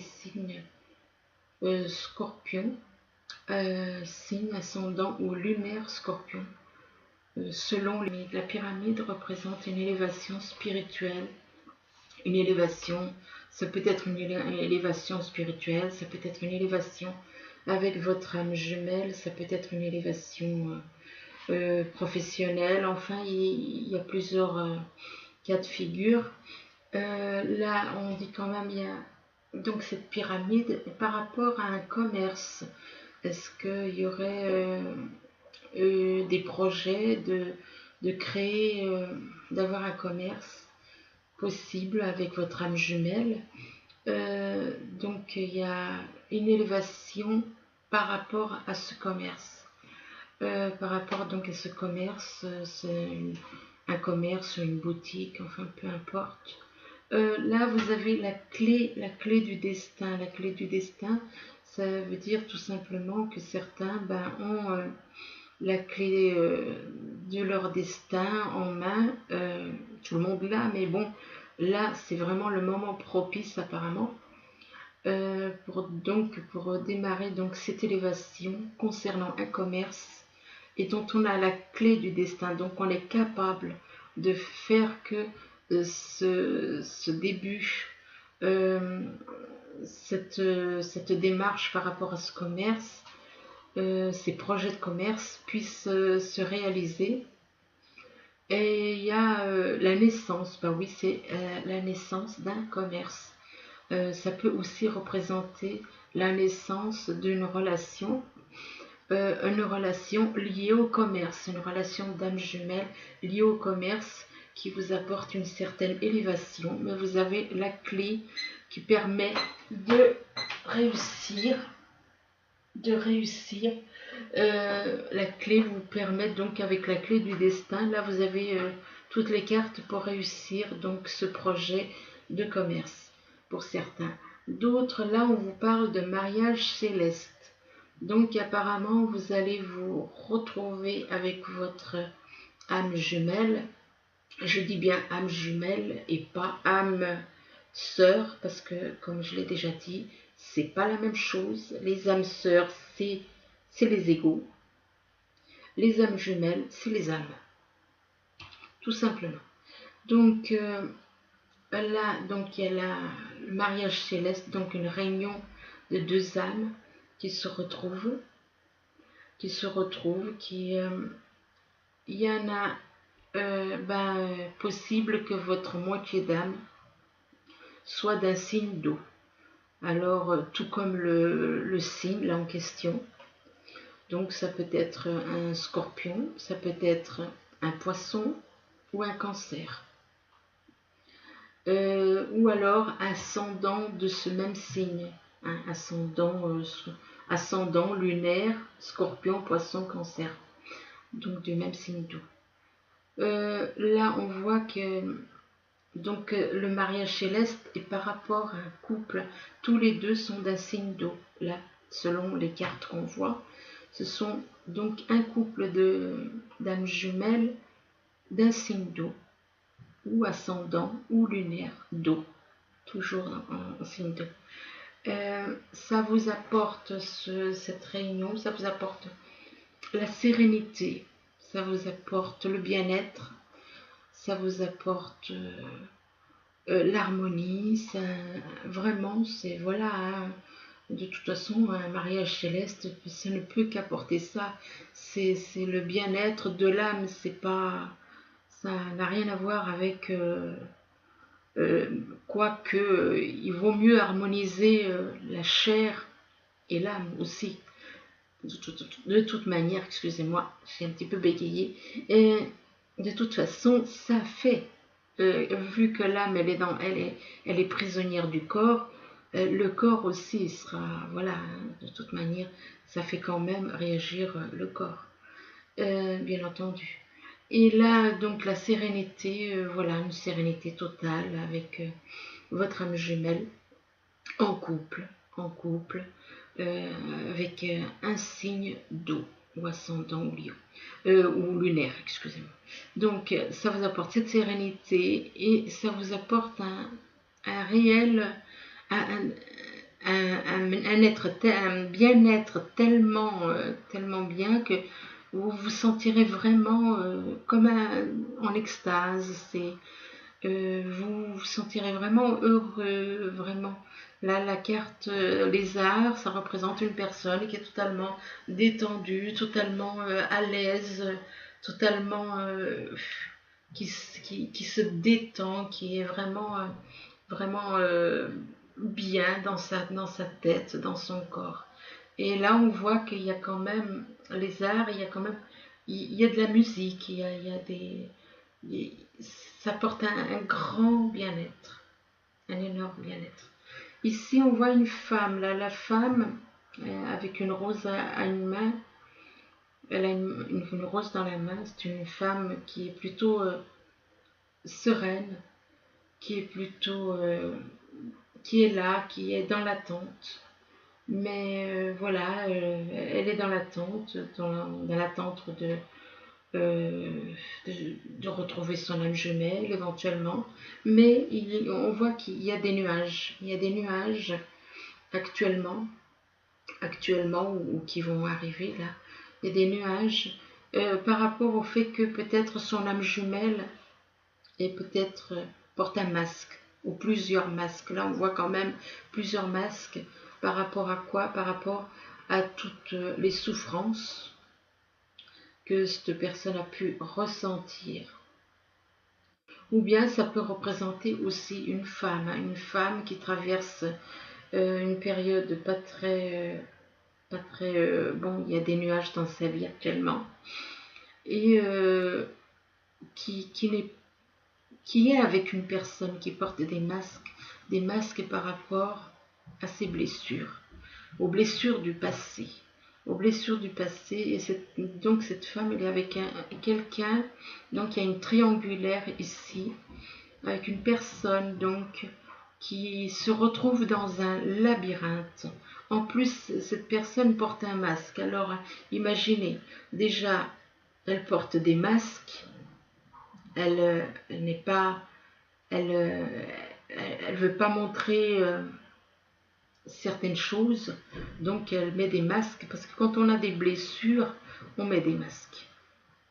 signes Scorpion, signe ascendant ou lunaire Scorpion. Selon la pyramide représente une élévation spirituelle, une élévation, ça peut être une élévation spirituelle, ça peut être une élévation avec votre âme jumelle, ça peut être une élévation professionnelle, enfin il y a plusieurs cas de figure. Là on dit quand même, il y a donc cette pyramide par rapport à un commerce. Est-ce qu'il y aurait des projets de créer, d'avoir un commerce possible avec votre âme jumelle? Donc il y a une élévation par rapport à ce commerce. Par rapport donc à ce commerce, c'est un commerce ou une boutique, enfin peu importe. Là vous avez la clé du destin. La clé du destin, ça veut dire tout simplement que certains ont la clé de leur destin en main. Tout le monde l'a, mais bon, là c'est vraiment le moment propice apparemment pour démarrer donc cette élévation concernant un commerce et dont on a la clé du destin. Donc on est capable de faire que ce début, cette démarche par rapport à ce commerce, ces projets de commerce puissent se réaliser. Et il y a la naissance, oui, c'est la naissance d'un commerce. Ça peut aussi représenter la naissance d'une relation, une relation liée au commerce, une relation d'âme jumelle liée au commerce qui vous apporte une certaine élévation, mais vous avez la clé qui permet de réussir. La clé vous permet donc, avec la clé du destin, là vous avez toutes les cartes pour réussir donc ce projet de commerce pour certains. D'autres, là on vous parle de mariage céleste. Donc apparemment vous allez vous retrouver avec votre âme jumelle. Je dis bien âme jumelle et pas âme sœur, parce que comme je l'ai déjà dit, c'est pas la même chose. Les âmes sœurs, c'est les égaux. Les âmes jumelles, c'est les âmes. Tout simplement. Donc là, donc il y a le mariage céleste, donc une réunion de deux âmes qui se retrouvent. Il y en a possible que votre moitié d'âme soit d'un signe d'eau. Alors, tout comme le signe là en question. Donc, ça peut être un scorpion, ça peut être un poisson ou un cancer. Ou alors ascendant de ce même signe. Hein, ascendant lunaire, scorpion, poisson, cancer. Donc, du même signe d'eau. Là, on voit que donc le mariage céleste est par rapport à un couple. Tous les deux sont d'un signe d'eau. Là, selon les cartes qu'on voit, ce sont donc un couple d'âmes jumelles d'un signe d'eau, ou ascendant ou lunaire d'eau, toujours en signe d'eau. Ça vous apporte cette réunion, ça vous apporte la sérénité, ça vous apporte le bien-être, ça vous apporte l'harmonie, vraiment, c'est voilà, hein, de toute façon, un mariage céleste, ça ne peut qu'apporter ça, c'est le bien-être de l'âme, c'est pas, ça n'a rien à voir avec, quoique, il vaut mieux harmoniser la chair et l'âme aussi. De toute manière, excusez-moi, j'ai un petit peu bégayé, et de toute façon, ça fait, vu que l'âme, elle est prisonnière du corps, le corps aussi sera, voilà, de toute manière, ça fait quand même réagir le corps, bien entendu. Et là, donc, la sérénité, voilà, une sérénité totale avec votre âme jumelle en couple, avec un signe d'eau ou ascendant ou lion, ou lunaire, excusez-moi. Donc ça vous apporte cette sérénité et ça vous apporte un réel, un bien-être tellement bien que vous vous sentirez vraiment comme en extase. Vous vous sentirez vraiment heureux, vraiment. Là, la carte lézard, ça représente une personne qui est totalement détendue, totalement à l'aise, totalement qui se détend, qui est vraiment bien dans sa tête, dans son corps. Et là, on voit qu'il y a quand même les arts, il y a de la musique, il y a ça porte un grand bien-être, un énorme bien-être. Ici, on voit une femme, là, la femme, avec une rose à une main, elle a une rose dans la main, c'est une femme qui est plutôt sereine, qui est plutôt, qui est là, qui est dans l'attente. Mais voilà, elle est dans l'attente, dans l'attente de retrouver son âme jumelle éventuellement. Mais on voit qu'il y a des nuages. Il y a des nuages actuellement ou qui vont arriver là. Il y a des nuages par rapport au fait que peut-être son âme jumelle et peut-être porte un masque ou plusieurs masques. Là, on voit quand même plusieurs masques. Par rapport à quoi? Par rapport à toutes les souffrances que cette personne a pu ressentir. Ou bien ça peut représenter aussi une femme qui traverse une période pas très bon, il y a des nuages dans sa vie actuellement, et qui est avec une personne qui porte des masques par rapport à ses blessures, aux blessures du passé. Et donc cette femme, elle est avec quelqu'un, donc il y a une triangulaire ici, avec une personne donc qui se retrouve dans un labyrinthe. En plus, cette personne porte un masque. Alors, imaginez, déjà, elle porte des masques, elle n'est pas, elle veut pas montrer certaines choses, donc elle met des masques, parce que quand on a des blessures, on met des masques.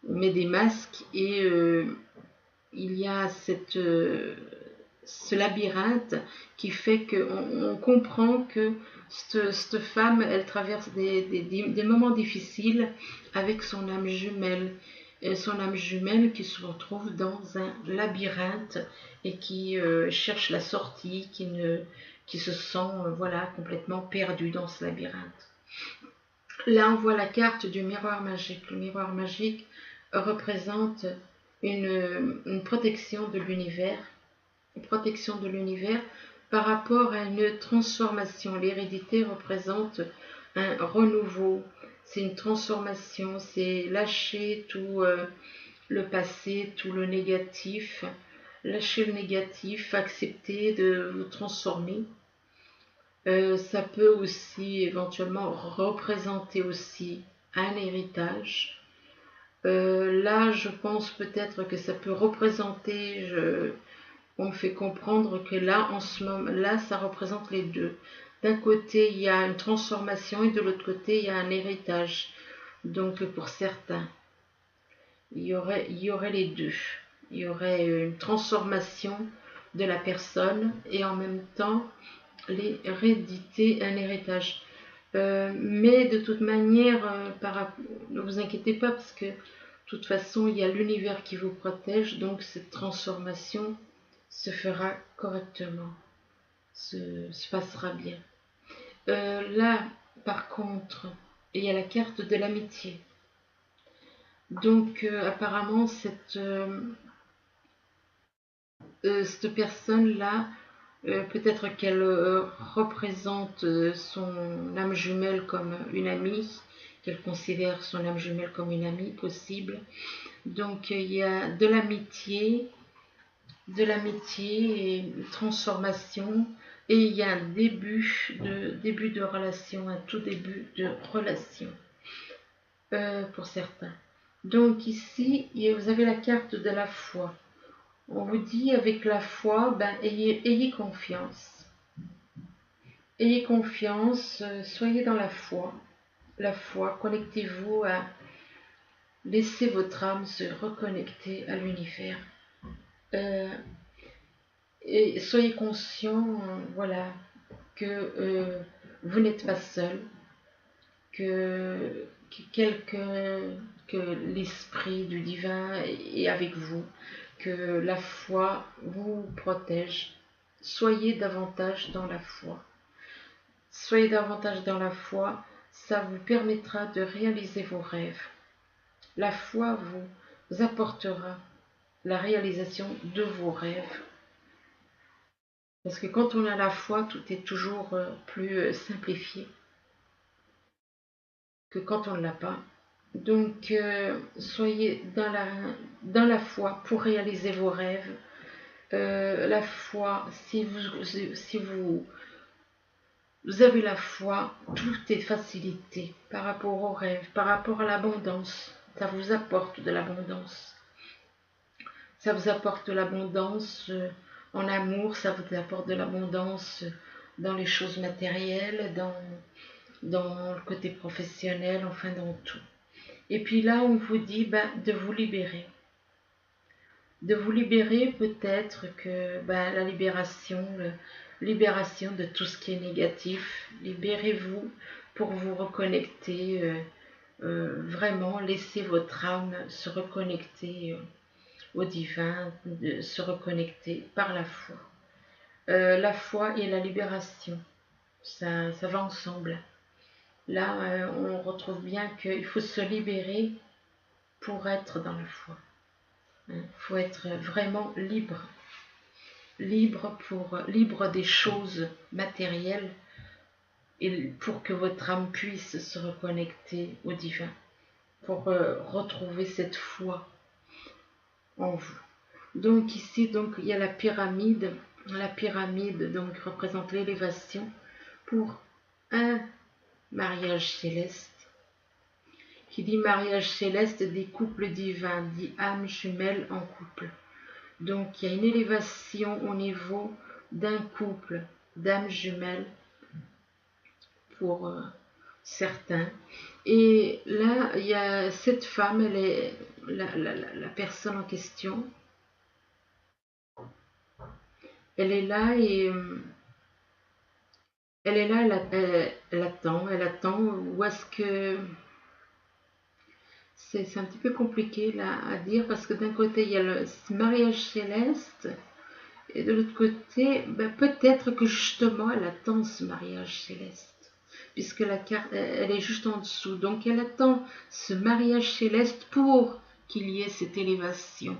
On met des masques et il y a ce labyrinthe qui fait qu'on comprend que cette femme, elle traverse des moments difficiles avec son âme jumelle. Et son âme jumelle qui se retrouve dans un labyrinthe et qui cherche la sortie, qui se sent voilà, complètement perdue dans ce labyrinthe. Là, on voit la carte du miroir magique. Le miroir magique représente une protection de l'univers, par rapport à une transformation. L'hérédité représente un renouveau, c'est une transformation, c'est lâcher tout le passé, tout le négatif, lâcher le négatif, accepter de vous transformer. Ça peut aussi éventuellement représenter aussi un héritage. Là, je pense peut-être que ça peut représenter, on me fait comprendre que là, en ce moment, là, ça représente les deux. D'un côté, il y a une transformation et de l'autre côté, il y a un héritage. Donc, pour certains, il y aurait les deux. Il y aurait une transformation de la personne et en même temps, l'hérédité, un héritage. Mais de toute manière, ne vous inquiétez pas parce que de toute façon, il y a l'univers qui vous protège, donc cette transformation se fera correctement, se passera bien. Là, par contre, il y a la carte de l'amitié. Donc, apparemment, cette personne-là, peut-être qu'elle représente son âme jumelle comme une amie, qu'elle considère son âme jumelle comme une amie possible. Donc, il y a de l'amitié et une transformation, et il y a un début de relation, un tout début de relation pour certains. Donc ici, vous avez la carte de la foi. On vous dit avec la foi, ayez confiance. ayez confiance, soyez dans la foi. La foi, connectez-vous à laisser votre âme se reconnecter à l'univers. Et soyez conscient, voilà, que vous n'êtes pas seul, que l'esprit du divin est avec vous, que la foi vous protège. Soyez davantage dans la foi. Soyez davantage dans la foi, ça vous permettra de réaliser vos rêves. La foi vous apportera la réalisation de vos rêves. Parce que quand on a la foi, tout est toujours plus simplifié que quand on ne l'a pas. Donc, soyez dans la foi pour réaliser vos rêves. La foi, si vous avez la foi, tout est facilité par rapport aux rêves, par rapport à l'abondance. Ça vous apporte de l'abondance. Ça vous apporte de l'abondance en amour, ça vous apporte de l'abondance dans les choses matérielles, dans le côté professionnel, enfin dans tout. Et puis là, on vous dit de vous libérer. De vous libérer, peut-être que la libération de tout ce qui est négatif. Libérez-vous pour vous reconnecter, vraiment laissez votre âme se reconnecter au divin, de se reconnecter par la foi. La foi et la libération, ça va ensemble. Là, on retrouve bien qu'il faut se libérer pour être dans la foi. Il faut être vraiment libre. Libre des choses matérielles et pour que votre âme puisse se reconnecter au divin, pour retrouver cette foi en vous. Donc ici, il y a la pyramide. La pyramide donc représente l'élévation pour un mariage céleste. Qui dit mariage céleste dit couple divin, dit âme jumelle en couple. Donc il y a une élévation au niveau d'un couple d'âmes jumelles pour certains. Et là, il y a cette femme, elle est la personne en question. Elle est là et elle attend. Où est-ce que c'est un petit peu compliqué là à dire parce que d'un côté il y a le mariage céleste et de l'autre côté peut-être que justement elle attend ce mariage céleste puisque la carte elle est juste en dessous, donc elle attend ce mariage céleste pour qu'il y ait cette élévation.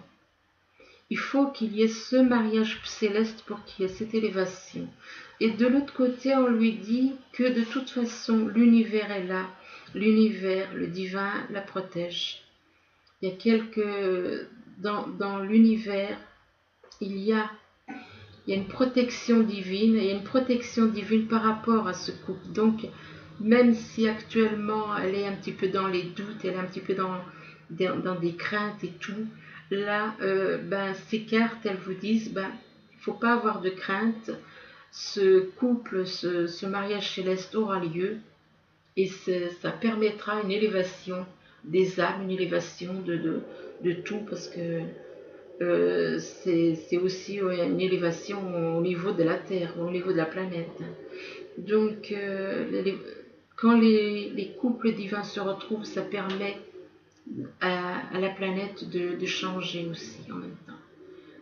Il faut qu'il y ait ce mariage céleste pour qu'il y ait cette élévation. Et de l'autre côté, on lui dit que de toute façon, l'univers est là. L'univers, le divin, la protège. Il y a dans l'univers, il y a une protection divine. Il y a une protection divine par rapport à ce couple. Donc, même si actuellement, elle est un petit peu dans les doutes, elle est un petit peu dans des craintes et tout, là, ces cartes, elles vous disent, il ne faut pas avoir de crainte, ce couple, ce mariage céleste aura lieu, et ça permettra une élévation des âmes, une élévation de tout, parce que c'est aussi une élévation au niveau de la Terre, au niveau de la planète. Donc, quand les couples divins se retrouvent, ça permet à la planète de changer aussi en même temps.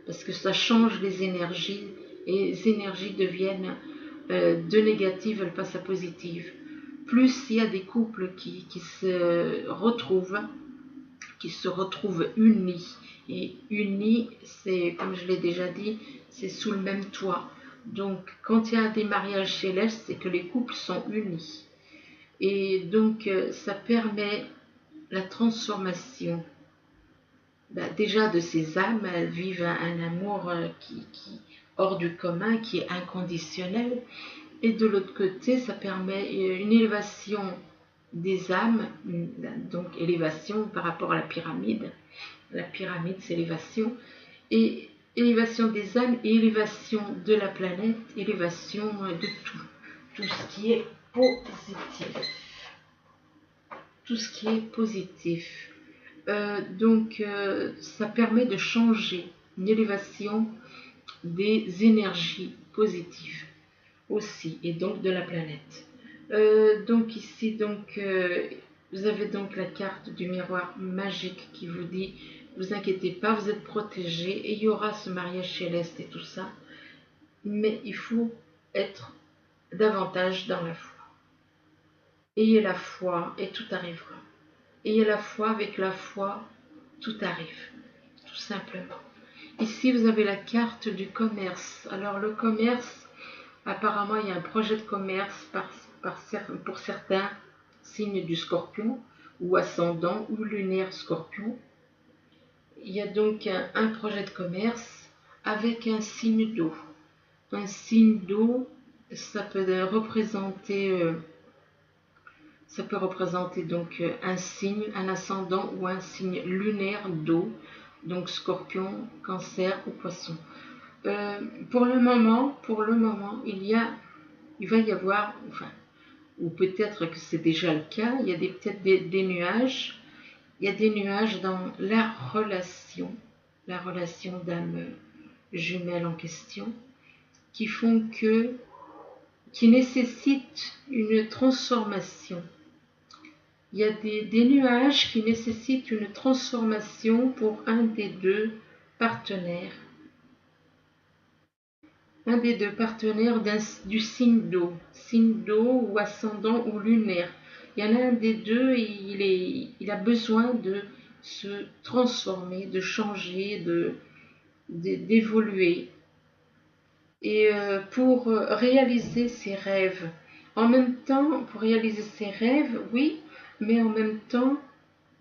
Parce que ça change les énergies et les énergies deviennent de négatives, elles passent à positives. Plus il y a des couples qui se retrouvent unis. Et unis, c'est, comme je l'ai déjà dit, c'est sous le même toit. Donc quand il y a des mariages célestes, c'est que les couples sont unis. Et donc ça permet la transformation déjà de ces âmes. Elles vivent un amour qui hors du commun, qui est inconditionnel, et de l'autre côté ça permet une élévation des âmes, donc élévation par rapport à la pyramide c'est élévation, et élévation des âmes et élévation de la planète, élévation de tout. tout ce qui est positif. Tout ce qui est positif. Ça permet de changer une élévation des énergies positives aussi, et donc de la planète. Vous avez donc la carte du miroir magique qui vous dit, vous inquiétez pas, vous êtes protégés, et il y aura ce mariage céleste et tout ça, mais il faut être davantage dans la foi. Ayez la foi et tout arrivera. Ayez la foi, avec la foi, tout arrive, tout simplement. Ici, vous avez la carte du commerce. Alors, le commerce, apparemment, il y a un projet de commerce pour certains signes du Scorpion, ou ascendant, ou lunaire Scorpion. Il y a donc un projet de commerce avec un signe d'eau. Un signe d'eau, ça peut représenter donc un signe, un ascendant ou un signe lunaire d'eau, donc Scorpion, Cancer ou Poisson. Pour le moment, il va y avoir, enfin, ou peut-être que c'est déjà le cas, il y a peut-être des nuages. Il y a des nuages dans la relation d'âme jumelle en question, qui nécessitent une transformation. Il y a des nuages qui nécessitent une transformation pour un des deux partenaires. Un des deux partenaires du signe d'eau ou ascendant ou lunaire. Il y en a un des deux et il a besoin de se transformer, de changer, d'évoluer. Et pour réaliser ses rêves, en même temps, pour réaliser ses rêves, oui, mais en même temps,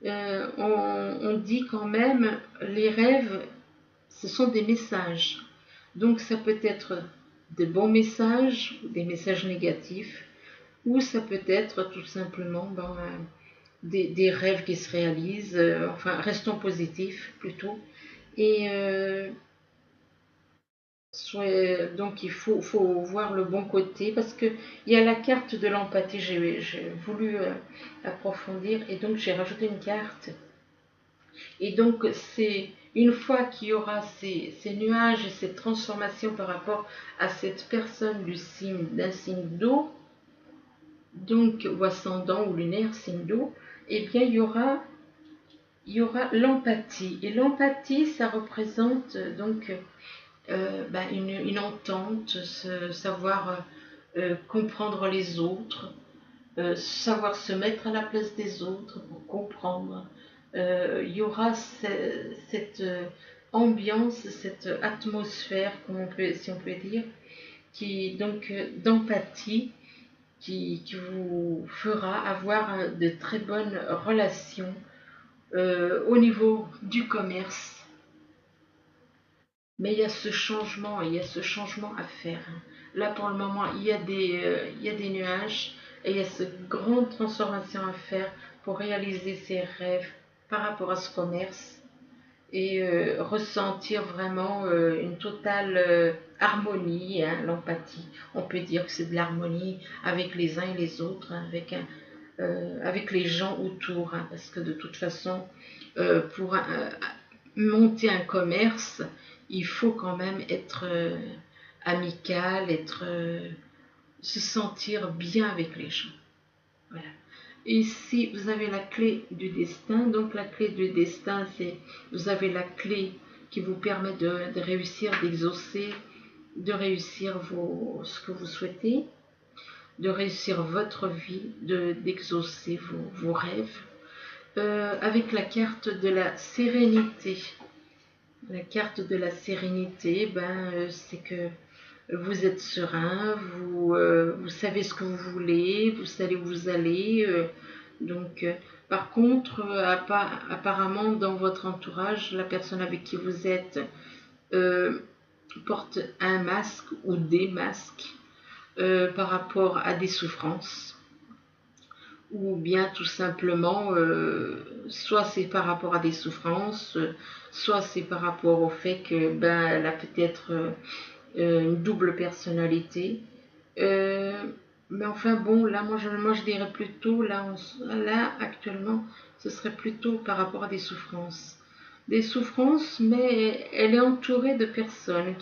on dit quand même, les rêves, ce sont des messages. Donc ça peut être de bons messages, des messages négatifs, ou ça peut être tout simplement des rêves qui se réalisent, enfin restons positifs plutôt. Et donc il faut voir le bon côté, parce qu'il y a la carte de l'empathie, j'ai voulu approfondir, et donc j'ai rajouté une carte. Et donc c'est une fois qu'il y aura ces nuages et cette transformation par rapport à cette personne d'un signe d'eau, donc ou ascendant ou lunaire, signe d'eau, eh bien il y aura l'empathie. Et l'empathie, ça représente donc une entente, savoir comprendre les autres, savoir se mettre à la place des autres pour comprendre. Il y aura cette ambiance, cette atmosphère, si on peut dire, d'empathie, qui vous fera avoir de très bonnes relations au niveau du commerce. Mais il y a ce changement à faire. Là, pour le moment, il y a des nuages, et il y a cette grande transformation à faire pour réaliser ses rêves par rapport à ce commerce, et ressentir vraiment une totale harmonie, hein, l'empathie. On peut dire que c'est de l'harmonie avec les uns et les autres, hein, avec les gens autour, hein, parce que de toute façon, pour monter un commerce, il faut quand même être amical, se sentir bien avec les gens. Voilà. Et ici, vous avez la clé du destin. Donc la clé du destin, vous avez la clé qui vous permet de réussir, d'exaucer, de réussir ce que vous souhaitez, de réussir votre vie, d'exaucer vos rêves. Avec la carte de la sérénité. La carte de la sérénité, c'est que vous êtes serein, vous savez ce que vous voulez, vous savez où vous allez. Par contre, apparemment, dans votre entourage, la personne avec qui vous êtes porte un masque ou des masques par rapport à des souffrances. Ou bien tout simplement, soit c'est par rapport à des souffrances, soit c'est par rapport au fait que elle a peut-être une double personnalité. Mais enfin bon, là, moi, je dirais plutôt, là, actuellement, ce serait plutôt par rapport à des souffrances. Des souffrances, mais elle est entourée de personnes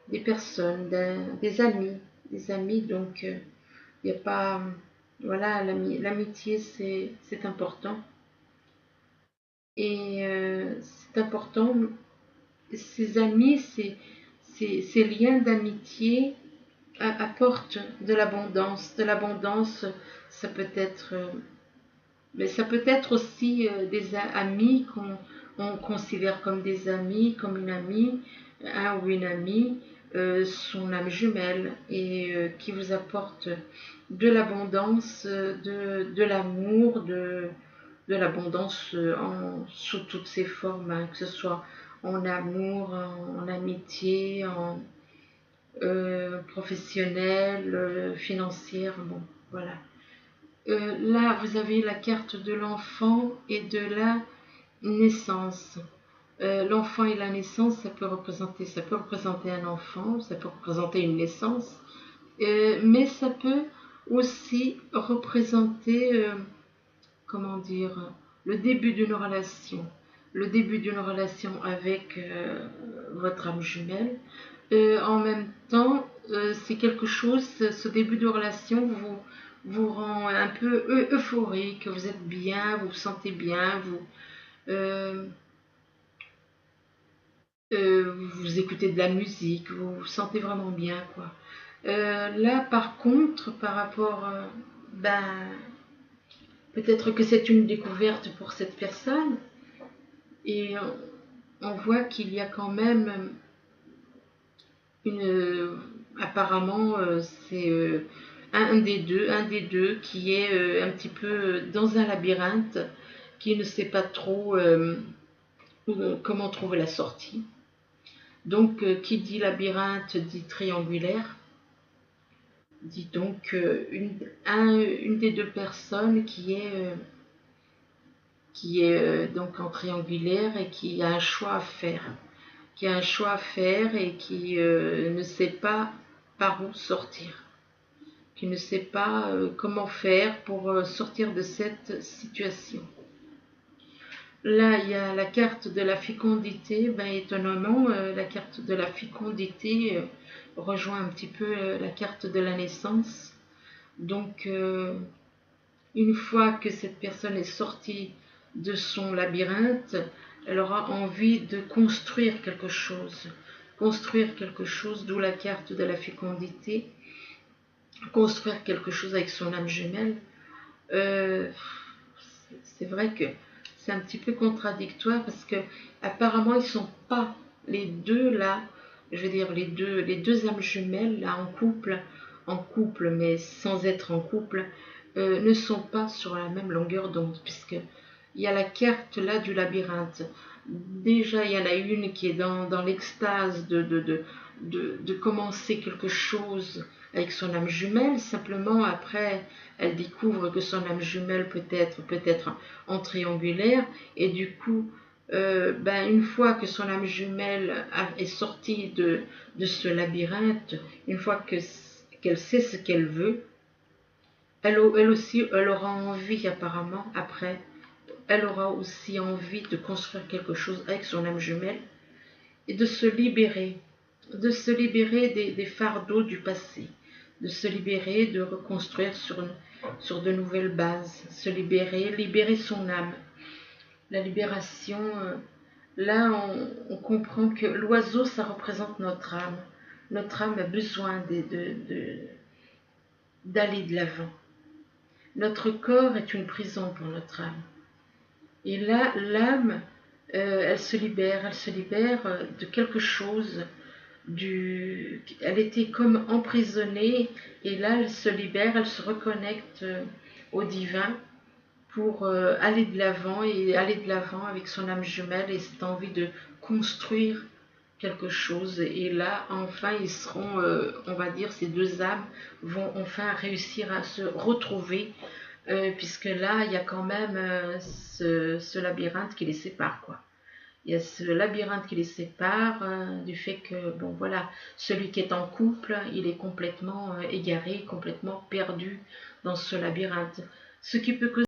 des personnes, des amis, donc il n'y a pas, voilà, l'amitié, c'est important. Et c'est important, ces amis, ces liens d'amitié apportent de l'abondance. De l'abondance, ça peut être, mais ça peut être aussi des amis qu'on on considère comme des amis, comme une amie, un ou une amie, son âme jumelle, et qui vous apporte de l'abondance, de l'amour, de l'abondance sous toutes ses formes, hein, que ce soit en amour, en amitié, en professionnelle, financière, bon, voilà. Là, vous avez la carte de l'enfant et de la naissance. L'enfant et la naissance, ça peut représenter un enfant, ça peut représenter une naissance, mais ça peut aussi représenter, comment dire, le début d'une relation. Le début d'une relation avec votre âme jumelle. En même temps, c'est quelque chose, ce début de relation vous rend un peu euphorique, vous êtes bien, vous vous sentez bien, euh, vous écoutez de la musique, vous vous sentez vraiment bien, quoi. Là, par contre, par rapport, ben, peut-être que c'est une découverte pour cette personne, et on voit qu'il y a quand même une, apparemment, c'est un des deux qui est un petit peu dans un labyrinthe, qui ne sait pas trop comment trouver la sortie. Donc, qui dit labyrinthe dit triangulaire, dit donc une des deux personnes qui est donc en triangulaire et qui a un choix à faire, qui a un choix à faire et qui ne sait pas par où sortir, qui ne sait pas comment faire pour sortir de cette situation. Là, il y a la carte de la fécondité. Ben, étonnamment, la carte de la fécondité rejoint un petit peu la carte de la naissance. Donc, une fois que cette personne est sortie de son labyrinthe, elle aura envie de construire quelque chose, d'où la carte de la fécondité, construire quelque chose avec son âme jumelle. Euh, c'est vrai que c'est un petit peu contradictoire parce que apparemment ils sont pas les deux là, je veux dire les deux âmes jumelles là en couple mais sans être en couple, ne sont pas sur la même longueur d'onde, puisque il y a la carte là du labyrinthe. Déjà, il y en a une qui est dans l'extase de commencer quelque chose avec son âme jumelle. Simplement, après, elle découvre que son âme jumelle peut-être en triangulaire. Et du coup, ben, une fois que son âme jumelle est sortie de ce labyrinthe, une fois qu'elle sait ce qu'elle veut, elle aussi, elle aura envie apparemment, après, elle aura aussi envie de construire quelque chose avec son âme jumelle et de se libérer des fardeaux du passé, de se libérer, de reconstruire sur de nouvelles bases, se libérer son âme. La libération, là on comprend que l'oiseau, ça représente notre âme. Notre âme a besoin d'aller de l'avant. Notre corps est une prison pour notre âme. Et là, l'âme, elle se libère de quelque chose. Elle était comme emprisonnée, et là, elle se libère, elle se reconnecte au divin pour aller de l'avant et aller de l'avant avec son âme jumelle et cette envie de construire quelque chose. Et là, enfin, ils seront, on va dire, ces deux âmes vont enfin réussir à se retrouver, puisque là, il y a quand même ce labyrinthe qui les sépare, quoi. il y a ce labyrinthe qui les sépare, du fait que, bon voilà, celui qui est en couple, il est complètement égaré, complètement perdu dans ce labyrinthe. Ce qui peut causer